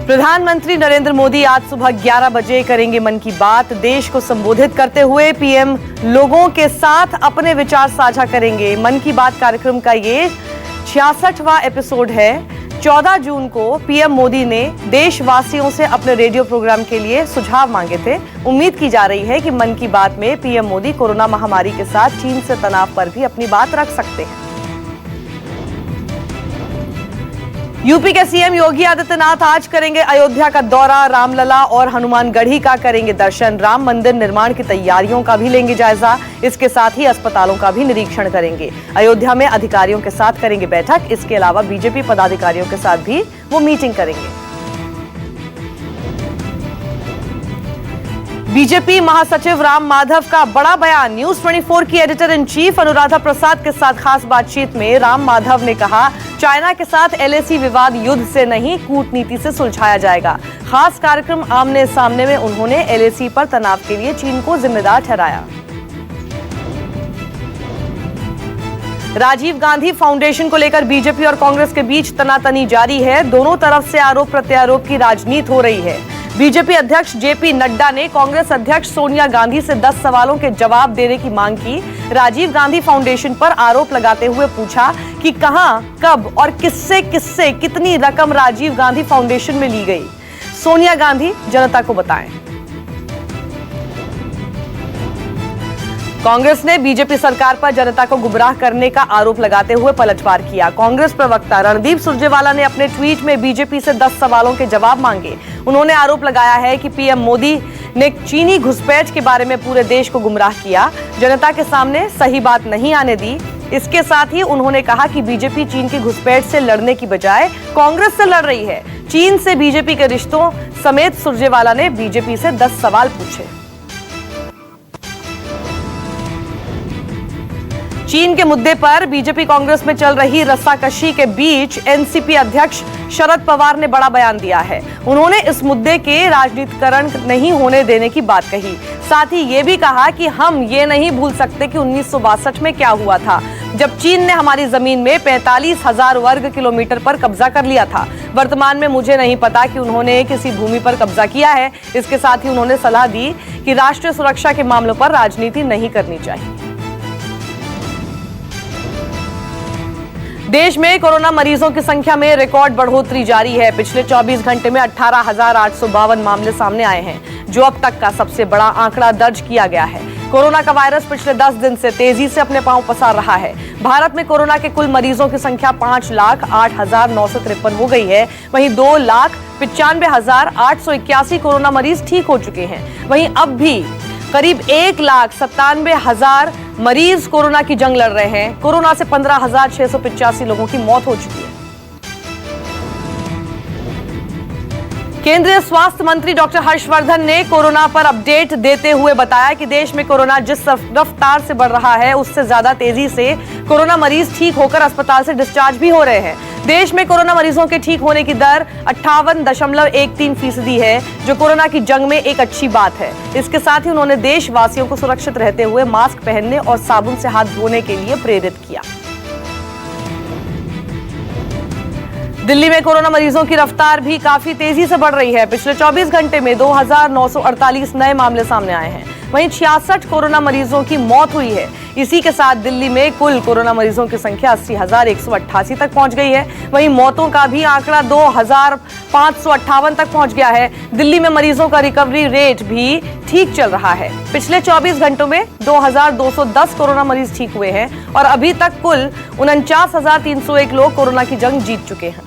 प्रधानमंत्री नरेंद्र मोदी आज सुबह 11 बजे करेंगे मन की बात। देश को संबोधित करते हुए पीएम लोगों के साथ अपने विचार साझा करेंगे। मन की बात कार्यक्रम का ये 66वां एपिसोड है। 14 जून को पीएम मोदी ने देशवासियों से अपने रेडियो प्रोग्राम के लिए सुझाव मांगे थे। उम्मीद की जा रही है कि मन की बात में पीएम मोदी कोरोना महामारी के साथ चीन से तनाव पर भी अपनी बात रख सकते हैं। यूपी के सीएम योगी आदित्यनाथ आज करेंगे अयोध्या का दौरा। रामलला और हनुमानगढ़ी का करेंगे दर्शन। राम मंदिर निर्माण की तैयारियों का भी लेंगे जायजा। इसके साथ ही अस्पतालों का भी निरीक्षण करेंगे। अयोध्या में अधिकारियों के साथ करेंगे बैठक। इसके अलावा बीजेपी पदाधिकारियों के साथ भी वो मीटिंग करेंगे। बीजेपी महासचिव राम माधव का बड़ा बयान। न्यूज 24 की editor in chief Anuradha Prasad के साथ खास बातचीत में राम माधव ने कहा, चाइना के साथ एलएसी विवाद युद्ध से नहीं कूटनीति से सुलझाया जाएगा। खास कार्यक्रम आमने सामने में उन्होंने एलएसी पर तनाव के लिए चीन को जिम्मेदार ठहराया। राजीव गांधी फाउंडेशन को लेकर बीजेपी और कांग्रेस के बीच तनातनी जारी है। दोनों तरफ से आरोप प्रत्यारोप की राजनीति हो रही है। बीजेपी अध्यक्ष जेपी नड्डा ने कांग्रेस अध्यक्ष सोनिया गांधी से 10 सवालों के जवाब देने की मांग की। राजीव गांधी फाउंडेशन पर आरोप लगाते हुए पूछा कि कहां, कब और किससे कितनी रकम राजीव गांधी फाउंडेशन में ली गई। सोनिया गांधी जनता को बताएं। कांग्रेस ने बीजेपी सरकार पर जनता को गुमराह करने का आरोप लगाते हुए पलटवार किया। कांग्रेस प्रवक्ता रणदीप सुरजेवाला ने अपने ट्वीट में बीजेपी से 10 सवालों के जवाब मांगे। उन्होंने आरोप लगाया है कि पीएम मोदी ने चीनी घुसपैठ के बारे में पूरे देश को गुमराह किया, जनता के सामने सही बात नहीं आने दी। इसके साथ ही उन्होंने कहा कि बीजेपी चीन की घुसपैठ से लड़ने की बजाय कांग्रेस से लड़ रही है। चीन से बीजेपी के रिश्तों समेत सुरजेवाला ने बीजेपी से 10 सवाल पूछे। चीन के मुद्दे पर बीजेपी कांग्रेस में चल रही रस्साकशी के बीच एनसीपी अध्यक्ष शरद पवार ने बड़ा बयान दिया है। उन्होंने इस मुद्दे के राजनीतिकरण नहीं होने देने की बात कही। साथ ही ये भी कहा कि हम ये नहीं भूल सकते कि 1962 में क्या हुआ था, जब चीन ने हमारी जमीन में 45,000 वर्ग किलोमीटर पर कब्जा कर लिया था। वर्तमान में मुझे नहीं पता कि उन्होंने किसी भूमि पर कब्जा किया है। इसके साथ ही उन्होंने सलाह दी कि राष्ट्रीय सुरक्षा के मामलों पर राजनीति नहीं करनी चाहिए। देश में कोरोना मरीजों की संख्या में रिकॉर्ड बढ़ोतरी जारी है। पिछले 24 घंटे में 18,852 मामले सामने आए हैं, जो अब तक का सबसे बड़ा आंकड़ा दर्ज किया गया है। कोरोना का वायरस पिछले 10 दिन से तेजी से अपने पांव पसार रहा है। भारत में कोरोना के कुल मरीजों की संख्या 5,08,953 हो गई है। वहीं 2,95,881 कोरोना मरीज ठीक हो चुके हैं। वहीं अब भी करीब 1,97,000 मरीज कोरोना की जंग लड़ रहे हैं। कोरोना से 15,685 लोगों की मौत हो चुकी है। केंद्रीय स्वास्थ्य मंत्री डॉक्टर हर्षवर्धन ने कोरोना पर अपडेट देते हुए बताया कि देश में कोरोना जिस रफ्तार से बढ़ रहा है, उससे ज्यादा तेजी से कोरोना मरीज ठीक होकर अस्पताल से डिस्चार्ज भी हो रहे हैं। देश में कोरोना मरीजों के ठीक होने की दर 58.13% है, जो कोरोना की जंग में एक अच्छी बात है। इसके साथ ही उन्होंने देशवासियों को सुरक्षित रहते हुए मास्क पहनने और साबुन से हाथ धोने के लिए प्रेरित किया। दिल्ली में कोरोना मरीजों की रफ्तार भी काफी तेजी से बढ़ रही है। पिछले 24 घंटे में 2,948 नए मामले सामने आए हैं। वहीं 66 कोरोना मरीजों की मौत हुई है। इसी के साथ दिल्ली में कुल कोरोना मरीजों की संख्या 80,188 तक पहुंच गई है। वहीं मौतों का भी आंकड़ा 2,558 तक पहुंच गया है। दिल्ली में मरीजों का रिकवरी रेट भी ठीक चल रहा है। पिछले 24 घंटों में 2,210 कोरोना मरीज ठीक हुए हैं और अभी तक कुल 49,301 लोग कोरोना की जंग जीत चुके हैं।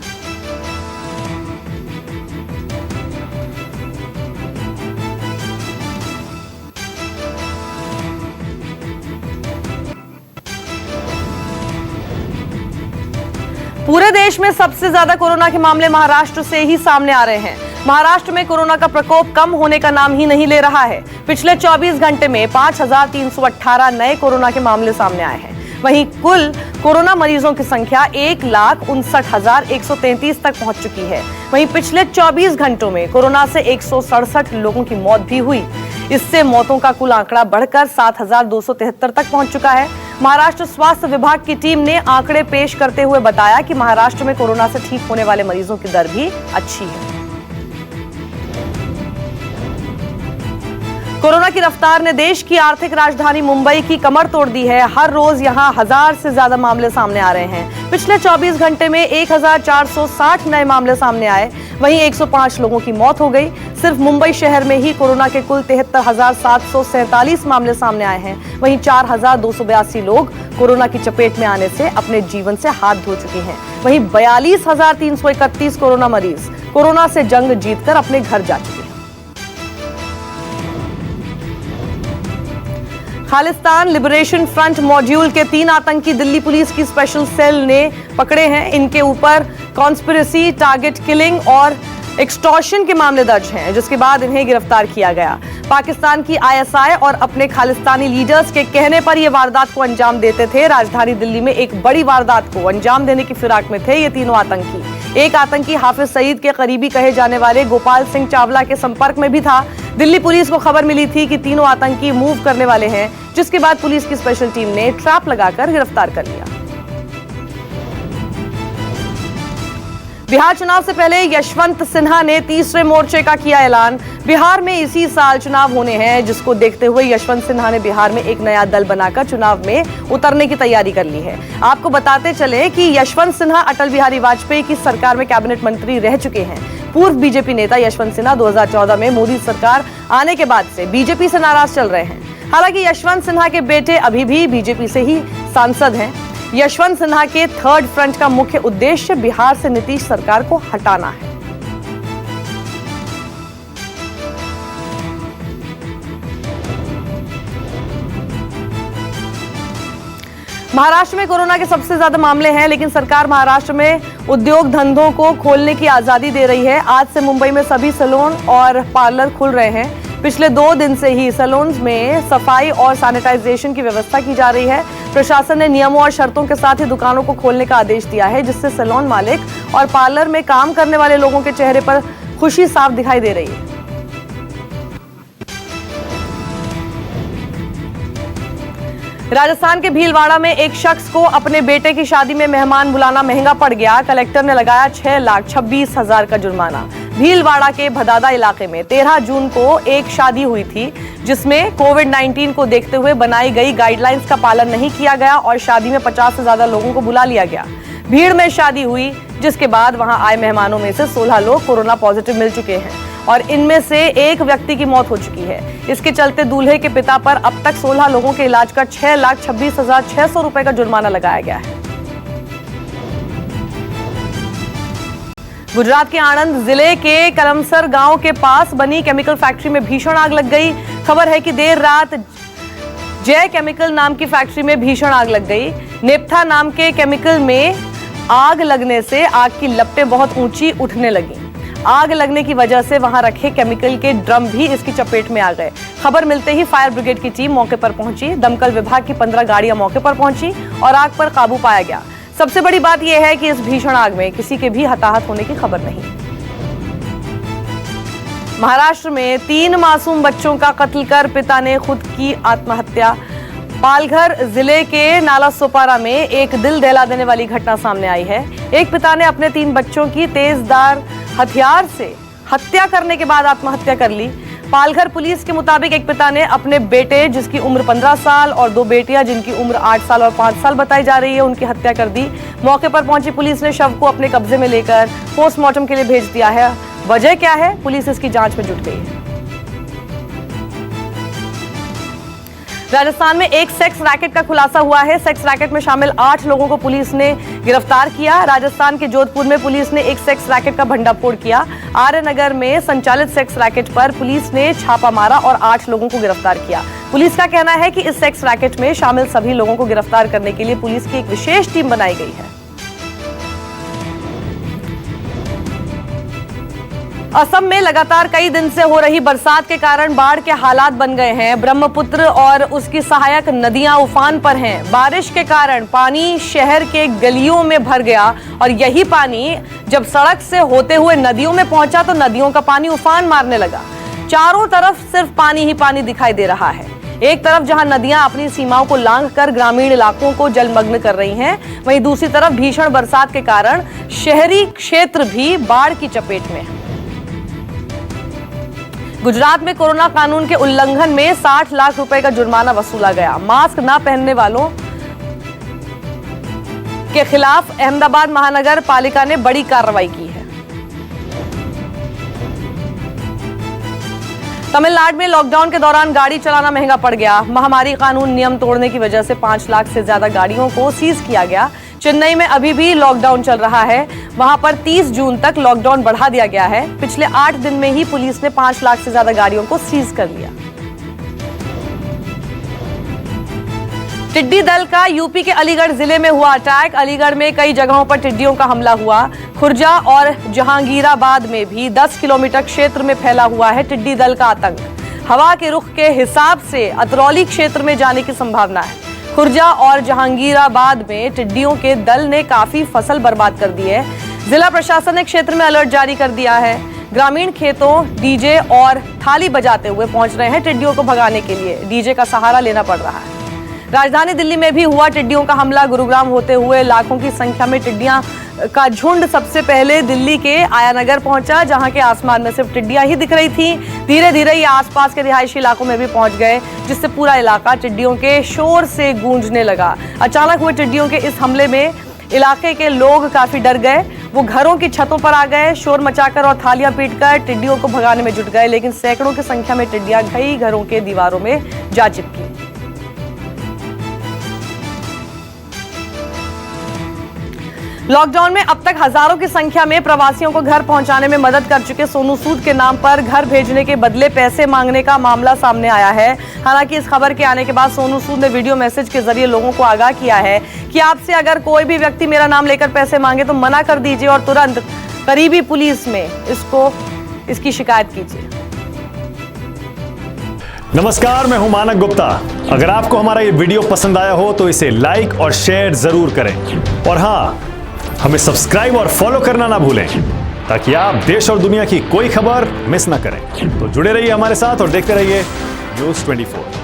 पूरे देश में सबसे ज्यादा कोरोना के मामले महाराष्ट्र से ही सामने आ रहे हैं। महाराष्ट्र में कोरोना का प्रकोप कम होने का नाम ही नहीं ले रहा है। पिछले 24 घंटे में 5,318 नए कोरोना के मामले सामने आए हैं। वहीं कुल कोरोना मरीजों की संख्या 1,59,133 तक पहुंच चुकी है। वहीं पिछले 24 घंटों में कोरोना से 167 लोगों की मौत भी हुई। इससे मौतों का कुल आंकड़ा बढ़कर 7,273 तक पहुंच चुका है। महाराष्ट्र स्वास्थ्य विभाग की टीम ने आंकड़े पेश करते हुए बताया कि महाराष्ट्र में कोरोना से ठीक होने वाले मरीजों की दर भी अच्छी है। कोरोना की रफ्तार ने देश की आर्थिक राजधानी मुंबई की कमर तोड़ दी है। हर रोज यहां 1000 से ज्यादा मामले सामने आ रहे हैं। पिछले 24 घंटे में 1460 नए मामले सामने आए, वहीं 105 लोगों की मौत हो गई। सिर्फ मुंबई शहर में ही कोरोना के कुल 73,747 मामले सामने आए हैं। वहीं 4,282 लोग कोरोना की चपेट में आने से अपने जीवन से हाथ धो चुके हैं। वहीं 42,331 कोरोना मरीज कोरोना से जंग जीतकर अपने घर जा चुके हैं। खालिस्तान लिबरेशन फ्रंट मॉड्यूल के 3 आतंकी दिल्ली पुलिस की स्पेशल सेल ने पकड़े हैं। इनके ऊपर कॉन्स्पिरेसी, टारगेट किलिंग और एक्सटॉर्शन के मामले दर्ज हैं, जिसके बाद इन्हें गिरफ्तार किया गया। पाकिस्तान की आईएसआई और अपने खालिस्तानी लीडर्स के कहने पर यह वारदात को अंजाम देते थे। राजधानी दिल्ली में एक बड़ी वारदात को अंजाम देने की फिराक में थे ये तीनों आतंकी। एक आतंकी हाफिज सईद के करीबी कहे जाने वाले गोपाल सिंह चावला के संपर्क में भी था। दिल्ली पुलिस को खबर मिली थी कि तीनों आतंकी मूव करने वाले हैं, जिसके बाद पुलिस की स्पेशल टीम ने ट्रैप लगाकर गिरफ्तार कर लिया। बिहार चुनाव से पहले यशवंत सिन्हा ने तीसरे मोर्चे का किया ऐलान। बिहार में इसी साल चुनाव होने हैं, जिसको देखते हुए यशवंत सिन्हा ने बिहार में एक नया दल बनाकर चुनाव में उतरने की तैयारी कर ली है। आपको बताते चले कि यशवंत सिन्हा अटल बिहारी वाजपेयी की सरकार में कैबिनेट मंत्री रह चुके हैं। पूर्व बीजेपी नेता यशवंत सिन्हा 2014 में मोदी सरकार आने के बाद से बीजेपी से नाराज चल रहे हैं। हालांकि यशवंत सिन्हा के बेटे अभी भी बीजेपी से ही सांसद हैं। यशवंत सिन्हा के थर्ड फ्रंट का मुख्य उद्देश्य बिहार से नीतीश सरकार को हटाना है। महाराष्ट्र में कोरोना के सबसे ज्यादा मामले हैं, लेकिन सरकार महाराष्ट्र में उद्योग धंधों को खोलने की आजादी दे रही है। आज से मुंबई में सभी सैलून और पार्लर खुल रहे हैं। पिछले 2 दिन से ही सैलून्स में सफाई और सैनिटाइजेशन की व्यवस्था की जा रही है। प्रशासन ने नियमों और शर्तों के साथ ही दुकानों को खोलने का आदेश दिया है, जिससे सैलून मालिक और पार्लर में काम करने वाले लोगों के चेहरे पर खुशी साफ दिखाई दे रही है। राजस्थान के भीलवाड़ा में एक शख्स को अपने बेटे की शादी में मेहमान बुलाना महंगा पड़ गया। कलेक्टर ने लगाया 6,26,000 का जुर्माना। भीलवाड़ा के भदादा इलाके में 13 जून को एक शादी हुई थी, जिसमें कोविड-19 को देखते हुए बनाई गई गाइडलाइंस का पालन नहीं किया गया और शादी में 50 से ज्यादा लोगों को बुला लिया गया। भीड़ में शादी हुई, जिसके बाद वहां आए मेहमानों में से 16 लोग कोरोना पॉजिटिव मिल चुके हैं और इनमें से एक व्यक्ति की मौत हो चुकी है। इसके चलते दूल्हे के पिता पर अब तक 16 लोगों के इलाज का 6,26,600 रुपए का जुर्माना लगाया गया है। गुजरात के आणंद जिले के कलमसर गांव के पास बनी केमिकल फैक्ट्री में भीषण आग लग गई। खबर है कि देर रात जय केमिकल नाम की फैक्ट्री में भीषण आग लग गई। नेप्था नाम के केमिकल में आग लगने से आग की लपटें बहुत ऊंची उठने लगी। आग लगने की वजह से वहां रखे केमिकल के ड्रम भी इसकी चपेट में आ गए। खबर मिलते ही फायर ब्रिगेड की टीम मौके पर पहुंची। दमकल विभाग की 15 गाड़ियां मौके पर पहुंची और आग पर काबू पाया गया। सबसे बड़ी बात यह है कि इस भीषण आग में किसी के भी हताहत होने की खबर नहीं। महाराष्ट्र में 3 मासूम बच्चों का कत्ल कर पिता ने खुद की आत्महत्या। पालघर जिले के नालासोपारा में एक दिल दहला देने वाली घटना सामने आई है। एक पिता ने अपने 3 बच्चों की तेजधार हथियार से हत्या करने के बाद आत्महत्या कर ली। पालघर पुलिस के मुताबिक एक पिता ने अपने बेटे, जिसकी उम्र 15 साल, और 2 बेटियां जिनकी उम्र 8 साल और 5 साल बताई जा रही है, उनकी हत्या कर दी। मौके पर पहुंची पुलिस ने शव को अपने कब्जे में लेकर पोस्टमार्टम के लिए भेज दिया है। वजह क्या है, पुलिस इसकी जांच में जुट गई है। राजस्थान में एक सेक्स रैकेट का खुलासा हुआ है। सेक्स रैकेट में शामिल 8 लोगों को पुलिस ने गिरफ्तार किया। राजस्थान के जोधपुर में पुलिस ने एक सेक्स रैकेट का भंडाफोड़ किया। आर्य नगर में संचालित सेक्स रैकेट पर पुलिस ने छापा मारा और 8 लोगों को गिरफ्तार किया। पुलिस का कहना है कि इस सेक्स रैकेट में शामिल सभी लोगों को गिरफ्तार करने के लिए पुलिस की एक विशेष टीम बनाई गई है। असम में लगातार कई दिन से हो रही बरसात के कारण बाढ़ के हालात बन गए हैं। ब्रह्मपुत्र और उसकी सहायक नदियां उफान पर हैं। बारिश के कारण पानी शहर के गलियों में भर गया और यही पानी जब सड़क से होते हुए नदियों में पहुंचा तो नदियों का पानी उफान मारने लगा। चारों तरफ सिर्फ पानी ही पानी दिखाई दे रहा है। एक तरफ जहां नदियां अपनी सीमाओं को लांघकर ग्रामीण इलाकों को जलमग्न कर रही हैं, वहीं दूसरी तरफ भीषण बरसात के कारण शहरी क्षेत्र भी बाढ़ की चपेट में है। गुजरात में कोरोना कानून के उल्लंघन में 60 लाख रुपए का जुर्माना वसूला गया। मास्क न पहनने वालों के खिलाफ अहमदाबाद महानगर पालिका ने बड़ी कार्रवाई की है। तमिलनाडु में लॉकडाउन के दौरान गाड़ी चलाना महंगा पड़ गया। महामारी कानून नियम तोड़ने की वजह से 5 लाख से ज्यादा गाड़ियों को सीज किया गया। चेन्नई में अभी भी लॉकडाउन चल रहा है। वहां पर 30 जून तक लॉकडाउन बढ़ा दिया गया है। पिछले 8 दिन में ही पुलिस ने 5 लाख से ज्यादा गाड़ियों को सीज कर लिया। टिड्डी दल का यूपी के अलीगढ़ जिले में हुआ अटैक। अलीगढ़ में कई जगहों पर टिड्डियों का हमला हुआ। खुर्जा और जहांगीराबाद में भी 10 किलोमीटर क्षेत्र में फैला हुआ है टिड्डी दल का आतंक। हवा के रुख के हिसाब से अतरौली क्षेत्र में जाने की संभावना है। खुर्जा और जहांगीराबाद में टिड्डियों के दल ने काफी फसल बर्बाद कर दी है। जिला प्रशासन ने क्षेत्र में अलर्ट जारी कर दिया है। ग्रामीण खेतों डीजे और थाली बजाते हुए पहुंच रहे हैं टिड्डियों को भगाने के लिए। डीजे का सहारा लेना पड़ रहा है। राजधानी दिल्ली में भी हुआ टिड्डियों का हमला। गुरुग्राम होते हुए लाखों की संख्या में टिड्डियां का झुंड सबसे पहले दिल्ली के आयानगर पहुंचा, जहां के आसमान में सिर्फ टिड्डियां ही दिख रही थी। धीरे धीरे ये आसपास के रिहायशी इलाकों में भी पहुंच गए, जिससे पूरा इलाका टिड्डियों के शोर से गूंजने लगा। अचानक हुए टिड्डियों के इस हमले में इलाके के लोग काफी डर गए। वो घरों की छतों पर आ गए, शोर मचाकर और थालियां पीटकर टिड्डियों को भगाने में जुट गए, लेकिन सैकड़ों की संख्या में टिड्डियां कई घरों के दीवारों में जा चिपकी। लॉकडाउन में अब तक हजारों की संख्या में प्रवासियों को घर पहुंचाने में मदद कर चुके सोनू सूद के नाम पर घर भेजने के बदले पैसे मांगने का मामला सामने आया है। हालांकि इस खबर के आने के बाद सोनू सूद ने वीडियो मैसेज के जरिए लोगों को आगाह किया है कि आपसे अगर कोई भी व्यक्ति मेरा नाम लेकर पैसे मांगे तो मना कर दीजिए और तुरंत करीबी पुलिस में इसकी शिकायत कीजिए। नमस्कार, मैं हूं मानक गुप्ता। अगर आपको हमारा ये वीडियो पसंद आया हो तो इसे लाइक और शेयर जरूर करें, और हाँ, हमें सब्सक्राइब और फॉलो करना ना भूलें ताकि आप देश और दुनिया की कोई खबर मिस ना करें। तो जुड़े रहिए हमारे साथ और देखते रहिए न्यूज़ 24।